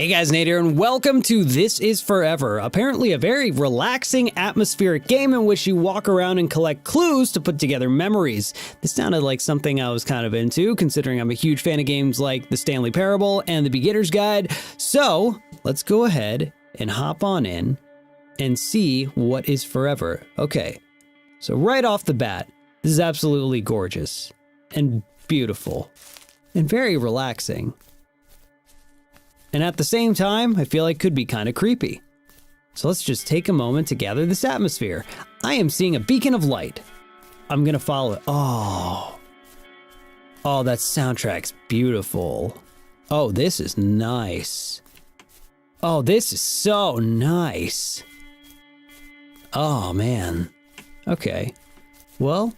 Hey guys, Nate here, and welcome to This Is Forever, apparently a very relaxing, atmospheric game in which you walk around and collect clues to put together memories. This sounded like something I was kind of into, considering I'm a huge fan of games like The Stanley Parable and The Beginner's Guide. So, let's go ahead and hop on in and see what is forever. Okay, so right off the bat, this is absolutely gorgeous and beautiful and very relaxing. And at the same time, I feel like could be kind of creepy. So let's just take a moment to gather this atmosphere. I am seeing a beacon of light. I'm gonna follow it. Oh, that soundtrack's beautiful. Oh, this is nice. Oh, this is so nice. Oh, man. Okay. Well,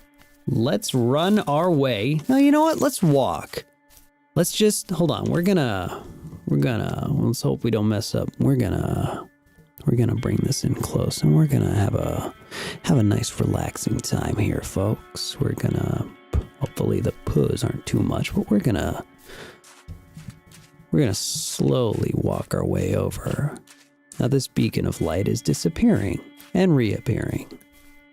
let's run our way. No, you know what? Let's walk. Let's just, hold on. We're gonna, let's hope we don't mess up. We're gonna bring this in close and we're gonna have a nice relaxing time here, folks. We're gonna, hopefully the poos aren't too much, but we're gonna slowly walk our way over. Now this beacon of light is disappearing and reappearing.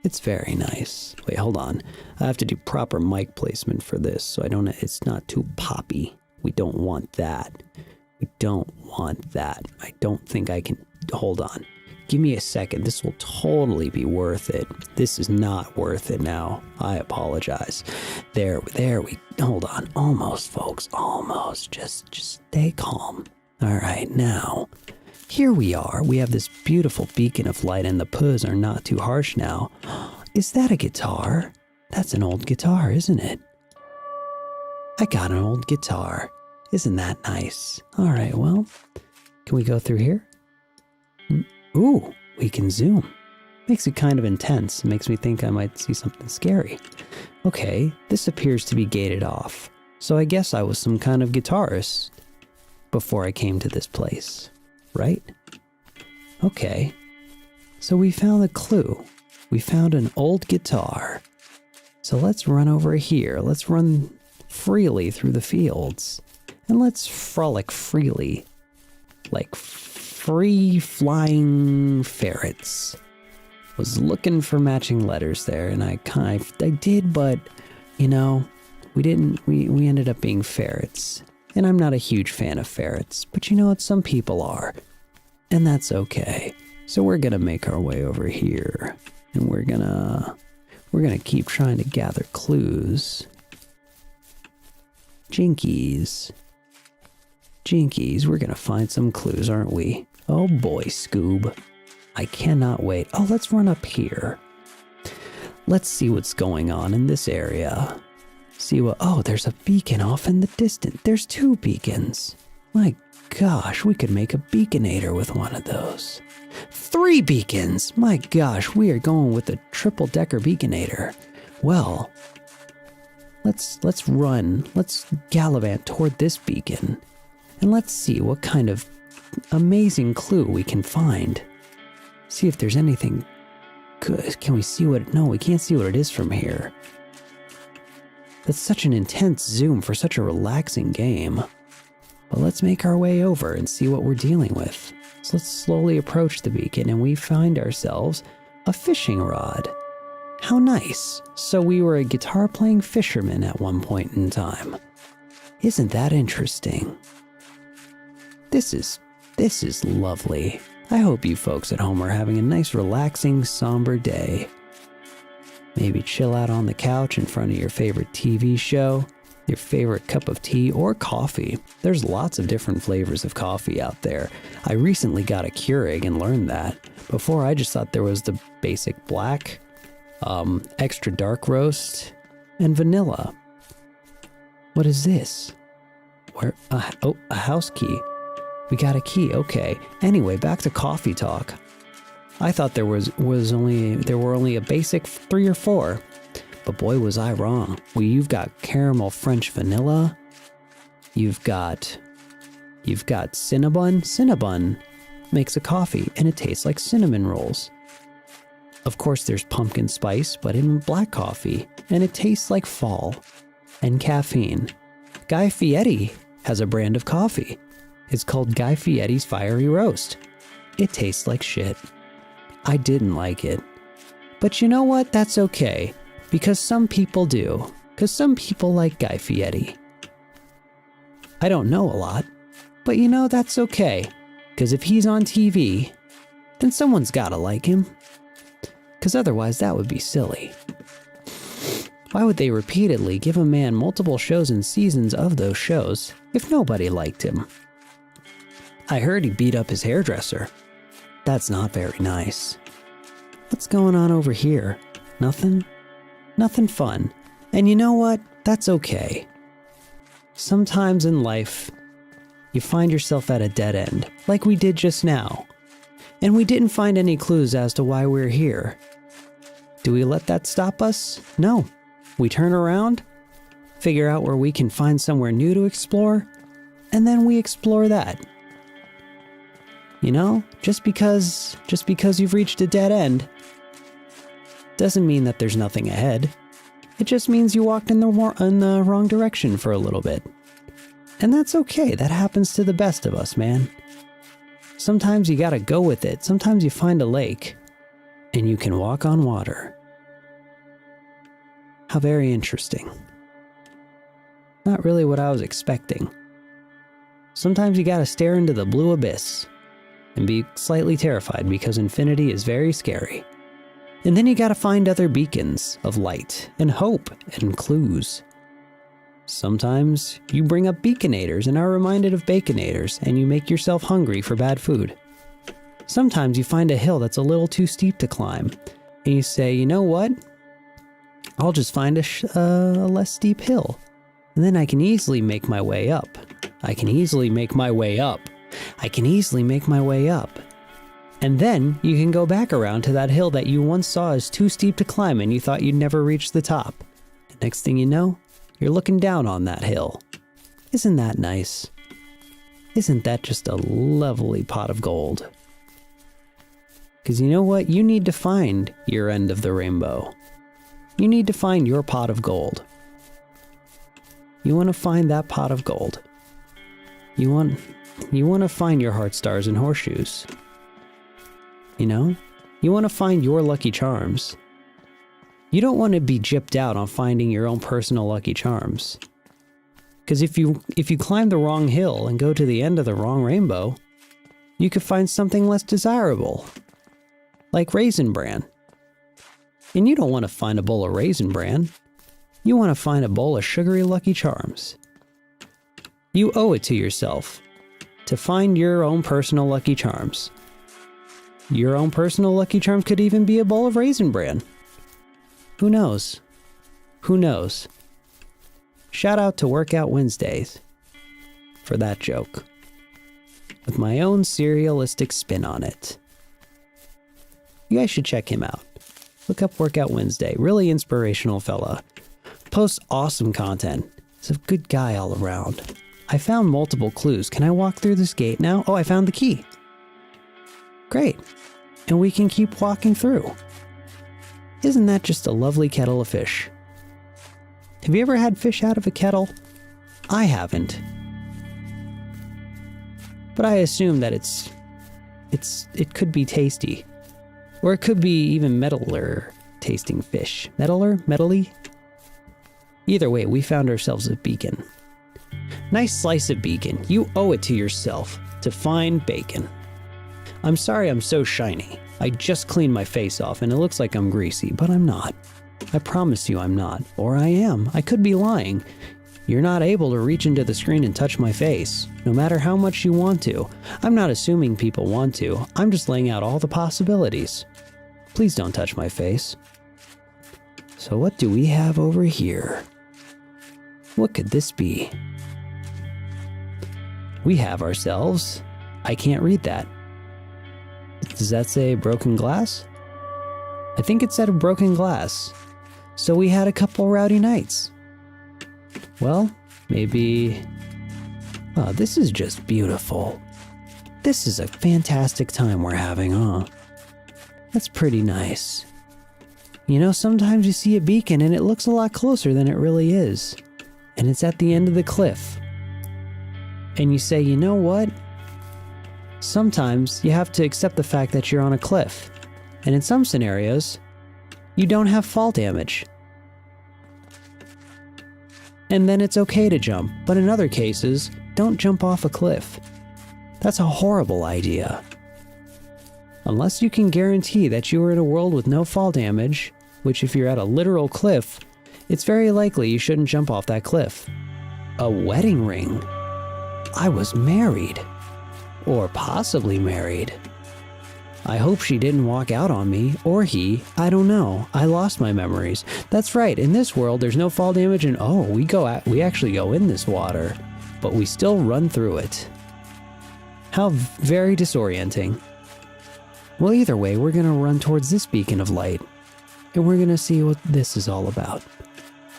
It's very nice. Wait, hold on. I have to do proper mic placement for this so it's not too poppy. We don't want that. We don't want that. I don't think I can, hold on. Give me a second. This will totally be worth it. This is not worth it now. I apologize. There we, hold on. Almost, folks, almost. Just stay calm. All right, now, here we are. We have this beautiful beacon of light and the poos are not too harsh now. Is that a guitar? That's an old guitar, isn't it? I got an old guitar. Isn't that nice? All right, well, can we go through here? Ooh, we can zoom. Makes it kind of intense. Makes me think I might see something scary. Okay, this appears to be gated off. So I guess I was some kind of guitarist before I came to this place, right? Okay, so we found a clue. We found an old guitar. So let's run over here. Let's run freely through the fields. And let's frolic freely, like free flying ferrets. Was looking for matching letters there, and I did, but you know, we didn't. We ended up being ferrets, and I'm not a huge fan of ferrets, but you know what? Some people are, and that's okay. So we're gonna make our way over here, and we're gonna keep trying to gather clues. Jinkies, we're gonna find some clues, aren't we? Oh boy, Scoob. I cannot wait. Oh, let's run up here. Let's see what's going on in this area. Oh, there's a beacon off in the distance. There's two beacons. My gosh, we could make a beaconator with one of those. 3 beacons! My gosh, we are going with a triple-decker beaconator. Well, let's run. Let's gallivant toward this beacon. And let's see what kind of amazing clue we can find. See if there's anything good. Can we see what? No, we can't see what it is from here. That's such an intense zoom for such a relaxing game. But let's make our way over and see what we're dealing with. So let's slowly approach the beacon and we find ourselves a fishing rod. How nice. So we were a guitar-playing fisherman at one point in time. Isn't that interesting? This is lovely. I hope you folks at home are having a nice, relaxing, somber day. Maybe chill out on the couch in front of your favorite TV show, your favorite cup of tea or coffee. There's lots of different flavors of coffee out there. I recently got a Keurig and learned that. Before, I just thought there was the basic black, extra dark roast, and vanilla. What is this? A house key. We got a key, okay. Anyway, back to coffee talk. I thought there were only a basic 3 or 4, but boy was I wrong. You've got caramel French vanilla. You've got Cinnabon. Cinnabon makes a coffee and it tastes like cinnamon rolls. Of course, there's pumpkin spice, but in black coffee, and it tastes like fall and caffeine. Guy Fieri has a brand of coffee. It's called Guy Fieri's Fiery Roast. It tastes like shit. I didn't like it. But you know what? That's okay. Because some people do. Because some people like Guy Fieri. I don't know a lot. But you know, that's okay. Because if he's on TV, then someone's gotta like him. Because otherwise that would be silly. Why would they repeatedly give a man multiple shows and seasons of those shows if nobody liked him? I heard he beat up his hairdresser. That's not very nice. What's going on over here? Nothing? Nothing fun. And you know what? That's okay. Sometimes in life, you find yourself at a dead end, like we did just now. And we didn't find any clues as to why we're here. Do we let that stop us? No. We turn around, figure out where we can find somewhere new to explore, and then we explore that. You know, just because you've reached a dead end doesn't mean that there's nothing ahead. It just means you walked in the wrong direction for a little bit. And that's okay. That happens to the best of us, man. Sometimes you gotta go with it. Sometimes you find a lake and you can walk on water. How very interesting. Not really what I was expecting. Sometimes you gotta stare into the blue abyss and be slightly terrified because infinity is very scary. And then you gotta find other beacons of light and hope and clues. Sometimes you bring up beaconators and are reminded of baconators and you make yourself hungry for bad food. Sometimes you find a hill that's a little too steep to climb and you say, you know what? I'll just find a less steep hill. And then I can easily make my way up. I can easily make my way up. I can easily make my way up. And then you can go back around to that hill that you once saw as too steep to climb and you thought you'd never reach the top. And next thing you know, you're looking down on that hill. Isn't that nice? Isn't that just a lovely pot of gold? Because you know what? You need to find your end of the rainbow. You need to find your pot of gold. You want to find that pot of gold. You want to find your heart stars and horseshoes. You know? You want to find your lucky charms. You don't want to be gypped out on finding your own personal lucky charms. Because if you climb the wrong hill and go to the end of the wrong rainbow, you could find something less desirable. Like Raisin Bran. And you don't want to find a bowl of Raisin Bran. You want to find a bowl of sugary Lucky Charms. You owe it to yourself to find your own personal Lucky Charms. Your own personal Lucky Charms could even be a bowl of Raisin Bran. Who knows? Who knows? Shout out to Workout Wednesdays for that joke, with my own serialistic spin on it. You guys should check him out. Look up Workout Wednesday. Really inspirational fella. Posts awesome content. He's a good guy all around. I found multiple clues. Can I walk through this gate now? Oh, I found the key. Great. And we can keep walking through. Isn't that just a lovely kettle of fish? Have you ever had fish out of a kettle? I haven't. But I assume that it could be tasty. Or it could be even metaler tasting fish. Metally? Either way, we found ourselves a beacon. Nice slice of beacon. You owe it to yourself to find bacon. I'm sorry I'm so shiny. I just cleaned my face off and it looks like I'm greasy, but I'm not. I promise you I'm not. Or I am. I could be lying. You're not able to reach into the screen and touch my face, no matter how much you want to. I'm not assuming people want to. I'm just laying out all the possibilities. Please don't touch my face. So what do we have over here? What could this be? We have ourselves... I can't read that. Does that say broken glass? I think it said a broken glass. So we had a couple rowdy nights. Well, maybe... Oh, this is just beautiful. This is a fantastic time we're having, huh? That's pretty nice. You know, sometimes you see a beacon and it looks a lot closer than it really is. And it's at the end of the cliff. And you say, you know what? Sometimes you have to accept the fact that you're on a cliff. And in some scenarios, you don't have fall damage. And then it's okay to jump, but in other cases, don't jump off a cliff. That's a horrible idea. Unless you can guarantee that you are in a world with no fall damage, which if you're at a literal cliff, it's very likely you shouldn't jump off that cliff. A wedding ring. I was married. Or possibly married. I hope she didn't walk out on me, or he, I don't know. I lost my memories. That's right, in this world there's no fall damage and we actually go in this water, but we still run through it. How very disorienting. Well, either way, we're gonna run towards this beacon of light, and we're gonna see what this is all about.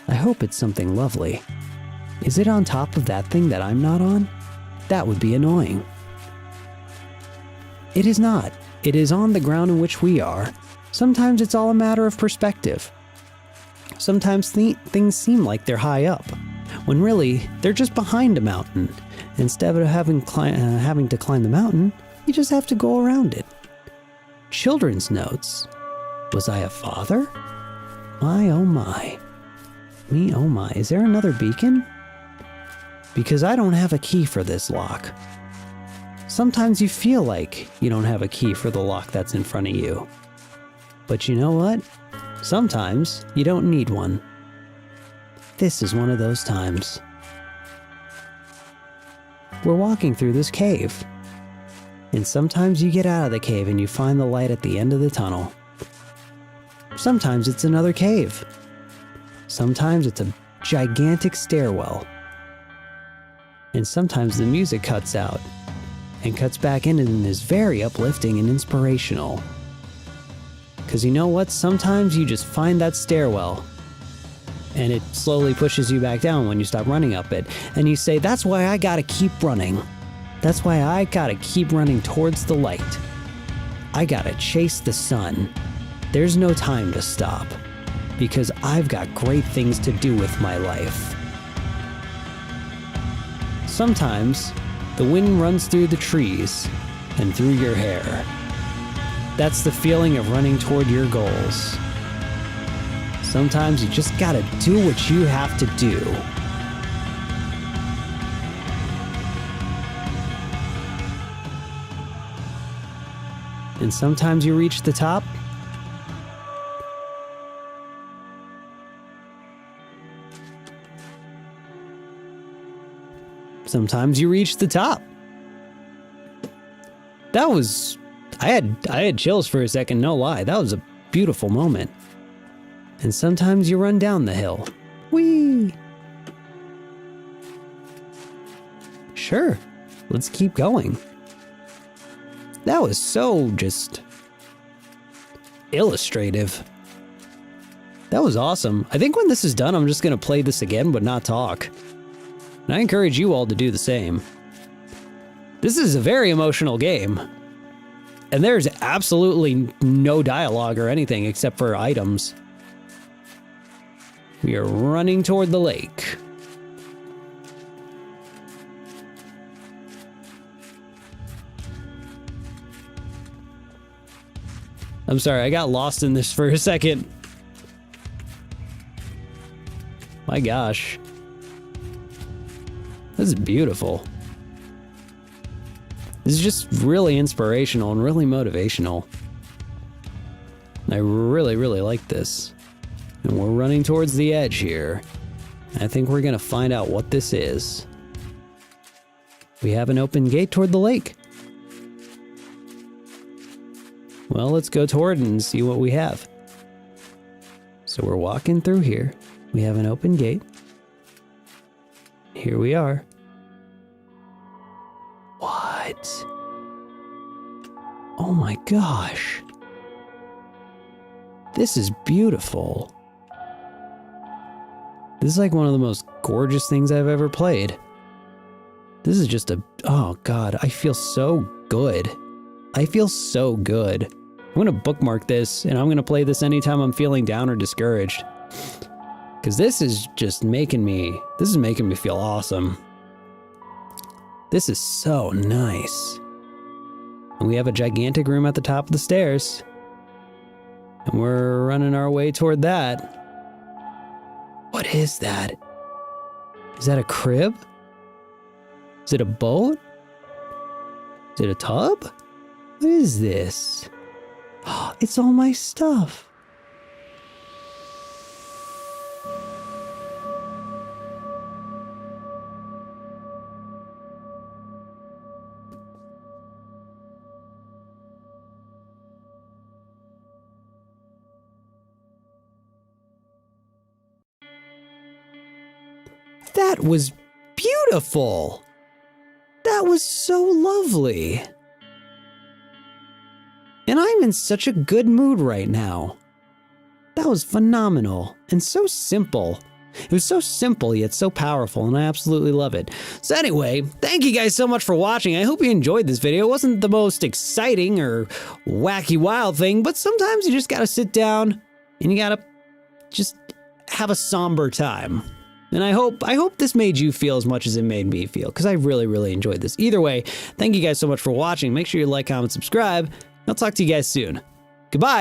I hope it's something lovely. Is it on top of that thing that I'm not on? That would be annoying. It is not. It is on the ground in which we are. Sometimes it's all a matter of perspective. Sometimes things seem like they're high up, when really they're just behind a mountain. Instead of having to climb the mountain, you just have to go around it. Children's notes. Was I a father? My oh my. Me oh my. Is there another beacon? Because I don't have a key for this lock. Sometimes you feel like you don't have a key for the lock that's in front of you. But you know what? Sometimes you don't need one. This is one of those times. We're walking through this cave. And sometimes you get out of the cave and you find the light at the end of the tunnel. Sometimes it's another cave. Sometimes it's a gigantic stairwell. And sometimes the music cuts out and cuts back in and is very uplifting and inspirational. Because you know what? Sometimes you just find that stairwell and it slowly pushes you back down when you stop running up it. And you say, that's why I gotta keep running. That's why I gotta keep running towards the light. I gotta chase the sun. There's no time to stop because I've got great things to do with my life. Sometimes the wind runs through the trees and through your hair. That's the feeling of running toward your goals. Sometimes you just gotta do what you have to do. And sometimes you reach the top. Sometimes you reach the top. That was... I had chills for a second, no lie. That was a beautiful moment. And sometimes you run down the hill. Whee! Sure, let's keep going. That was so just... illustrative. That was awesome. I think when this is done, I'm just gonna play this again, but not talk. And I encourage you all to do the same. This is a very emotional game. And there's absolutely no dialogue or anything except for items. We are running toward the lake. I'm sorry, I got lost in this for a second. My gosh. This is beautiful. This is just really inspirational and really motivational. I really, really like this. And we're running towards the edge here. I think we're gonna find out what this is. We have an open gate toward the lake. Well, let's go toward it and see what we have. So we're walking through here. We have an open gate. Here we are. What? Oh my gosh. This is beautiful. This is like one of the most gorgeous things I've ever played. This is just a... oh god, I feel so good. I feel so good. I'm gonna bookmark this and I'm gonna play this anytime I'm feeling down or discouraged. Because this is just making me... this is making me feel awesome. This is so nice. And we have a gigantic room at the top of the stairs. And we're running our way toward that. What is that? Is that a crib? Is it a boat? Is it a tub? What is this? Oh, it's all my stuff. That was beautiful. That was so lovely. And I'm in such a good mood right now. That was phenomenal and so simple. It was so simple yet so powerful, and I absolutely love it. So anyway, thank you guys so much for watching. I hope you enjoyed this video. It wasn't the most exciting or wacky wild thing, but sometimes you just gotta sit down and you gotta just have a somber time. And I hope this made you feel as much as it made me feel, because I really, really enjoyed this. Either way, thank you guys so much for watching. Make sure you like, comment, subscribe. I'll talk to you guys soon. Goodbye.